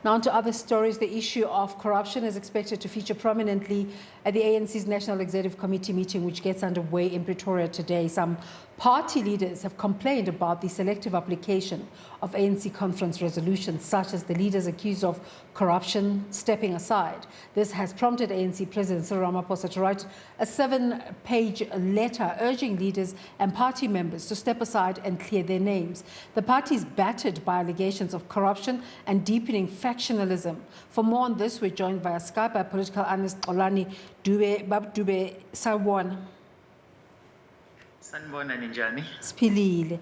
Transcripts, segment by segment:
Now on to other stories. The issue of corruption is expected to feature prominently at the ANC's National Executive Committee meeting, which gets underway in Pretoria today. Some party leaders have complained about the selective application of ANC conference resolutions, such as the leaders accused of corruption stepping aside. This has prompted ANC President Cyril Ramaphosa to write a 7-page letter urging leaders and party members to step aside and clear their names. The party is battered by allegations of corruption and deepening factionalism. For more on this, we're joined via Skype by political analyst Xolani Dube. Dube, sawubona. Sanibona ninjani? Sipilile.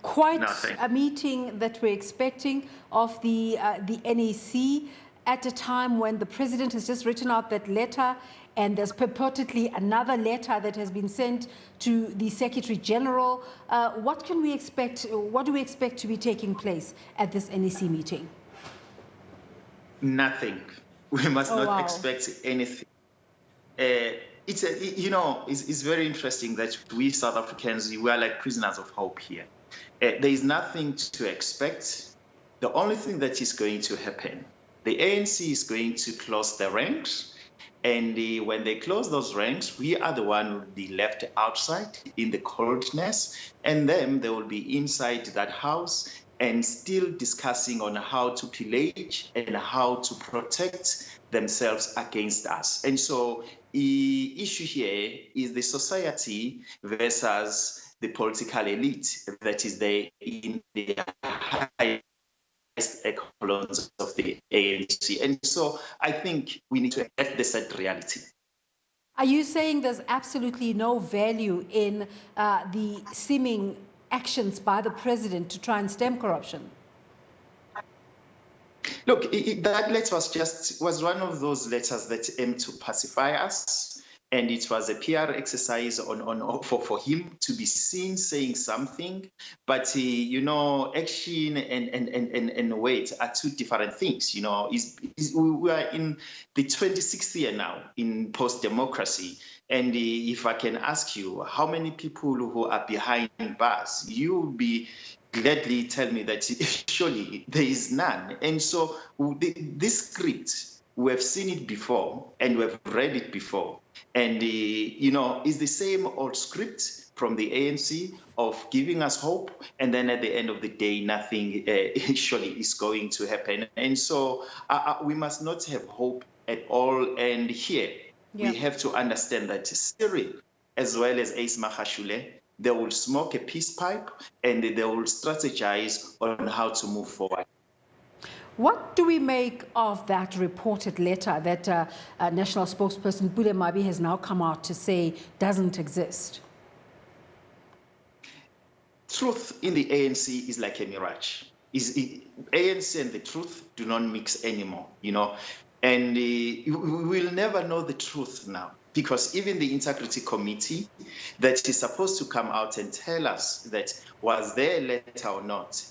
Quite a meeting that we're expecting of the NEC at a time when the president has just written out that letter, and there's purportedly another letter that has been sent to the Secretary General. What can we expect? What do we expect to be taking place at this NEC meeting? Nothing. We must not expect anything. It's very interesting that we South Africans, we are like prisoners of hope here. There is nothing to expect. The only thing that is going to happen, the ANC is going to close the ranks, and when they close those ranks, we are the one who will be left outside in the coldness, and then they will be inside that house and still discussing on how to pillage and how to protect themselves against us. And so the issue here is the society versus the political elite that is there in the highest echelons of the ANC. And so I think we need to accept the sad reality. Are you saying there's absolutely no value in the seeming actions by the president to try and stem corruption? Look, that letter was one of those letters that aimed to pacify us, and it was a PR exercise for him to be seen saying something. But action and weight are two different things. We are in the 26th year now in post-democracy. And if I can ask you, how many people who are behind bars, you will be gladly tell me that surely there is none. And so this script, we have seen it before and we have read it before. And, it's the same old script from the ANC of giving us hope. And then at the end of the day, nothing surely is going to happen. And so we must not have hope at all. And here, we have to understand that Cyril, as well as Ace Mahashule, they will smoke a peace pipe and they will strategize on how to move forward. What do we make of that reported letter that National Spokesperson Bude Mabi has now come out to say doesn't exist? Truth in the ANC is like a mirage. ANC and the truth do not mix anymore, and we will never know the truth now, because even the Integrity Committee that is supposed to come out and tell us that was there a letter or not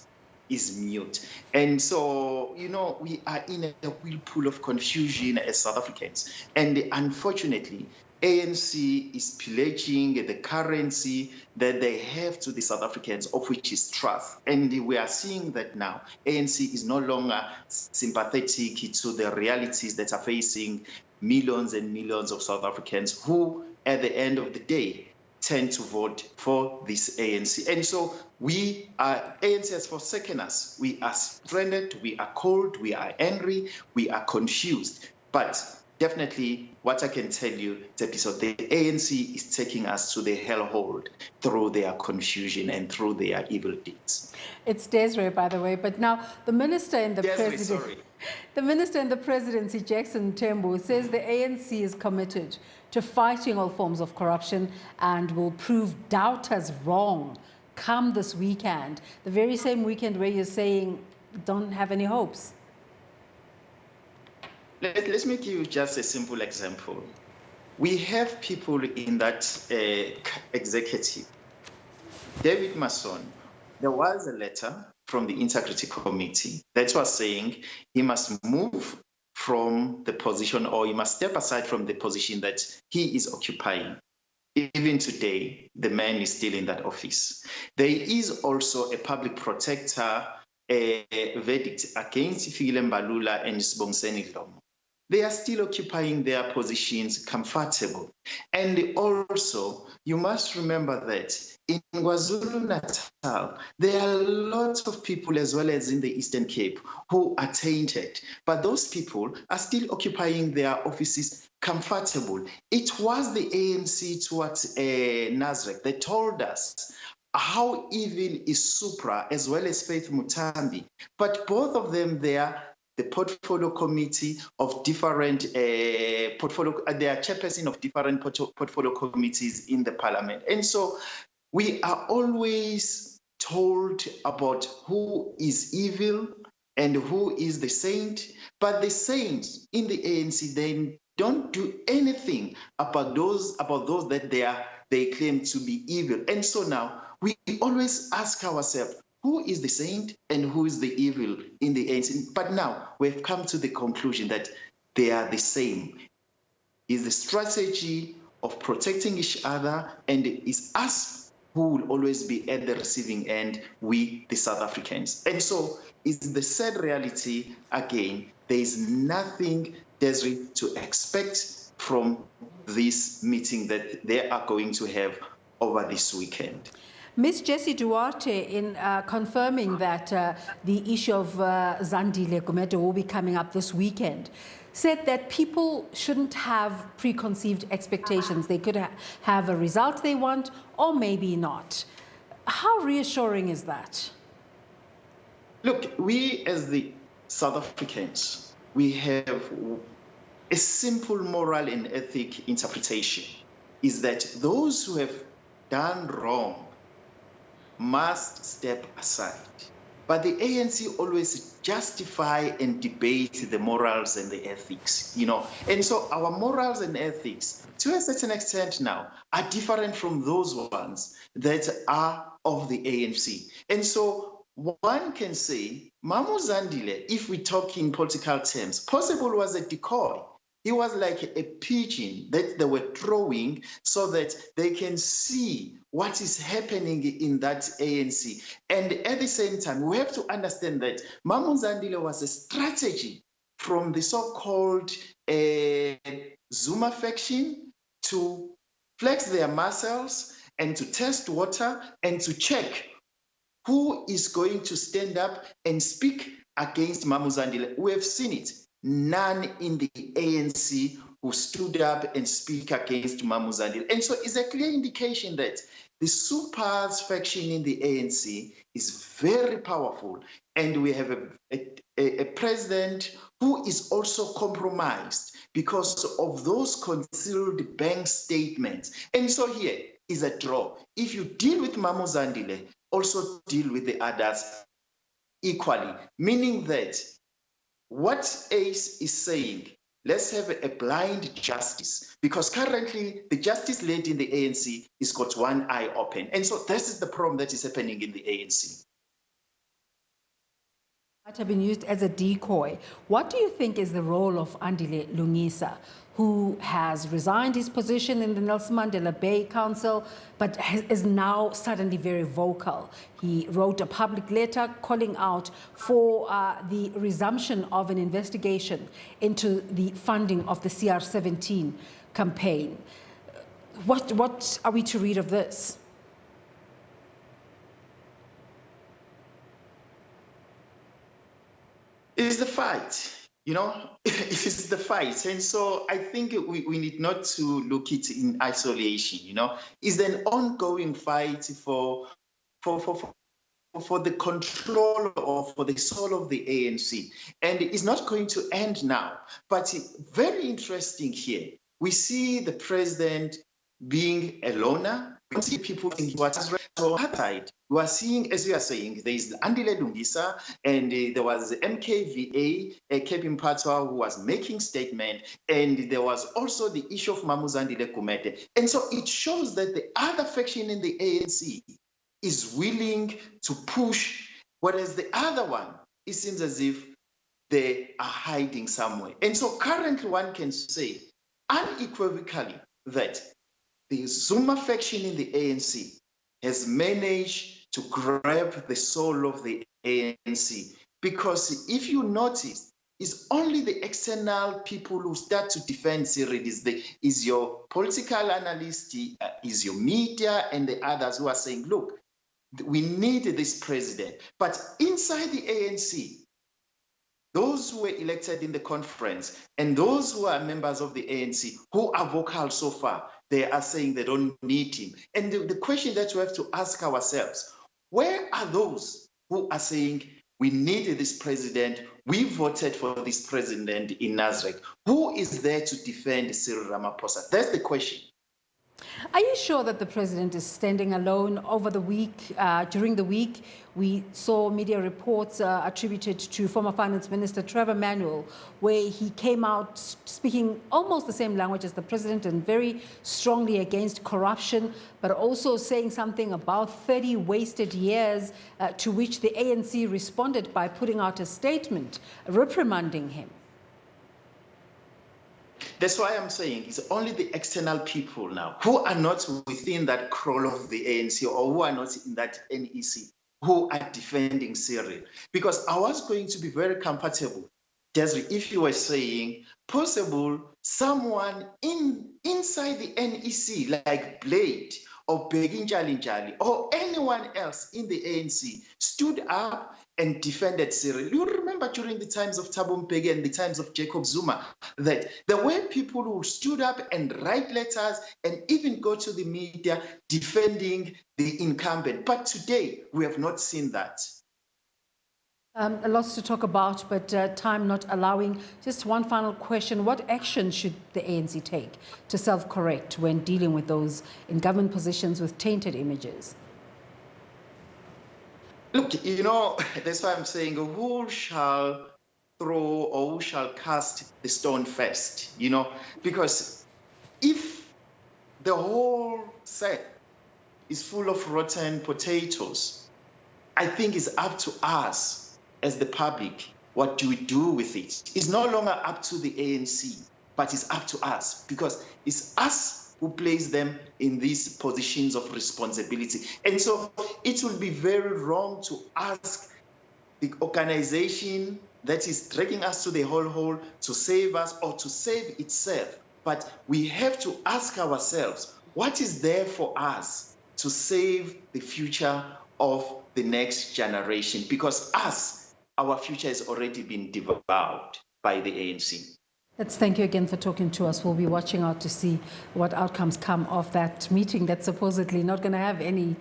is mute. And so, we are in a whirlpool of confusion as South Africans. And unfortunately, ANC is pillaging the currency that they have to the South Africans, of which is trust. And we are seeing that now. ANC is no longer sympathetic to the realities that are facing millions and millions of South Africans who, at the end of the day, tend to vote for this ANC. And so ANC has forsaken us. We are stranded, we are cold, we are angry, we are confused. But definitely, what I can tell you, Tepiso, the ANC is taking us to the hellhole through their confusion and through their evil deeds. It's Desiree, by the way, but now the minister in the the minister in the presidency, Jackson Tembo, says the ANC is committed to fighting all forms of corruption and will prove doubters wrong come this weekend, the very same weekend where you're saying don't have any hopes. Let's make you just a simple example. We have people in that executive. David Mason, there was a letter from the Integrity Committee that was saying he must move from the position, or he must step aside from the position that he is occupying. Even today, the man is still in that office. There is also a public protector verdict against Fikile Mbalula and Sibongiseni Dlomo, they are still occupying their positions comfortable. And also, you must remember that in KwaZulu-Natal, there are lots of people, as well as in the Eastern Cape, who are tainted. But those people are still occupying their offices comfortable. It was the ANC towards Nasrec that told us how evil is Supra as well as Faith Mutambi. But both of them, they are the portfolio committee of different they are chairperson of different portfolio committees in the parliament. And so we are always told about who is evil and who is the saint, but the saints in the ANC, they don't do anything about those that they claim to be evil. And so now we always ask ourselves, who is the saint and who is the evil in the ANC? But now we've come to the conclusion that they are the same. It's the strategy of protecting each other, and it's us who will always be at the receiving end, we, the South Africans. And so it's the sad reality, again, there is nothing, Desiree, to expect from this meeting that they are going to have over this weekend. Ms. Jessie Duarte, in confirming that the issue of Zandile Gumede will be coming up this weekend, said that people shouldn't have preconceived expectations. They could have a result they want or maybe not. How reassuring is that? Look, we as the South Africans, we have a simple moral and ethic interpretation, is that those who have done wrong must step aside. But the ANC always justify and debate the morals and the ethics, And so our morals and ethics, to a certain extent now, are different from those ones that are of the ANC. And so one can say, Mamu Zandile, if we talk in political terms, possible was a decoy. He was like a pigeon that they were throwing so that they can see what is happening in that ANC. And at the same time, we have to understand that Mamu Zandile was a strategy from the so-called Zuma faction to flex their muscles and to test water and to check who is going to stand up and speak against Mamu Zandile. We have seen it. None in the ANC who stood up and speak against Mamu Zandile. And so it's a clear indication that the Supers faction in the ANC is very powerful. And we have a president who is also compromised because of those concealed bank statements. And so here is a draw. If you deal with Mamu Zandile, also deal with the others equally, meaning that what ACE is saying, let's have a blind justice, because currently the justice led in the ANC has got one eye open. And so this is the problem that is happening in the ANC. Might have been used as a decoy. What do you think is the role of Andile Lungisa, who has resigned his position in the Nelson Mandela Bay Council, but is now suddenly very vocal? He wrote a public letter calling out for the resumption of an investigation into the funding of the CR17 campaign. What are we to read of this? It is the fight, it is the fight. And so I think we need not to look it in isolation, It's an ongoing fight for the control or for the soul of the ANC. And it's not going to end now. But very interesting here, we see the president being a loner. We see people thinking what's right. So outside, we are seeing, as we are saying, there is Andile Lungisa, and there was MKVA, Kevin Patwa, who was making statement, and there was also the issue of Mamu Zandile Gumede. And so it shows that the other faction in the ANC is willing to push, whereas the other one, it seems as if they are hiding somewhere. And so currently one can say unequivocally that the Zuma faction in the ANC has managed to grab the soul of the ANC. Because if you notice, it's only the external people who start to defend Cyril, is your political analyst, is your media, and the others who are saying, look, we need this president. But inside the ANC, those who were elected in the conference and those who are members of the ANC who are vocal so far, they are saying they don't need him. And the question that we have to ask ourselves, where are those who are saying we need this president, we voted for this president in Nasrec? Who is there to defend Cyril Ramaphosa? That's the question. Are you sure that the president is standing alone over the week? During the week, we saw media reports attributed to former Finance Minister Trevor Manuel, where he came out speaking almost the same language as the president and very strongly against corruption, but also saying something about 30 wasted years, to which the ANC responded by putting out a statement reprimanding him. That's why I'm saying it's only the external people now who are not within that crawl of the ANC or who are not in that NEC who are defending Cyril. Because I was going to be very comfortable, Desiree, if you were saying possible someone inside the NEC like Blade or Begin Jalinjali or anyone else in the ANC stood up and defended Cyril. You remember during the times of Thabo Mbeki and the times of Jacob Zuma that there were people who stood up and write letters and even go to the media defending the incumbent. But today, we have not seen that. A lot to talk about, but time not allowing. Just one final question. What action should the ANC take to self-correct when dealing with those in government positions with tainted images? Look, you know, that's why I'm saying who shall throw or who shall cast the stone first, you know, because if the whole set is full of rotten potatoes, I think it's up to us as the public. What do we do with it? It's no longer up to the ANC, but it's up to us because it's us who place them in these positions of responsibility. And so it will be very wrong to ask the organization that is dragging us to the hole to save us or to save itself. But we have to ask ourselves, what is there for us to save the future of the next generation? Because our future has already been devoured by the ANC. Let's thank you again for talking to us. We'll be watching out to see what outcomes come of that meeting that's supposedly not going to have any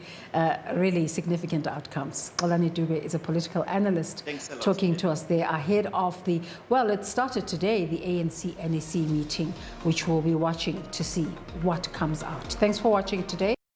really significant outcomes. Xolani Dube is a political analyst talking to us there ahead of the, well, it started today, the ANC NEC meeting, which we'll be watching to see what comes out. Thanks for watching today.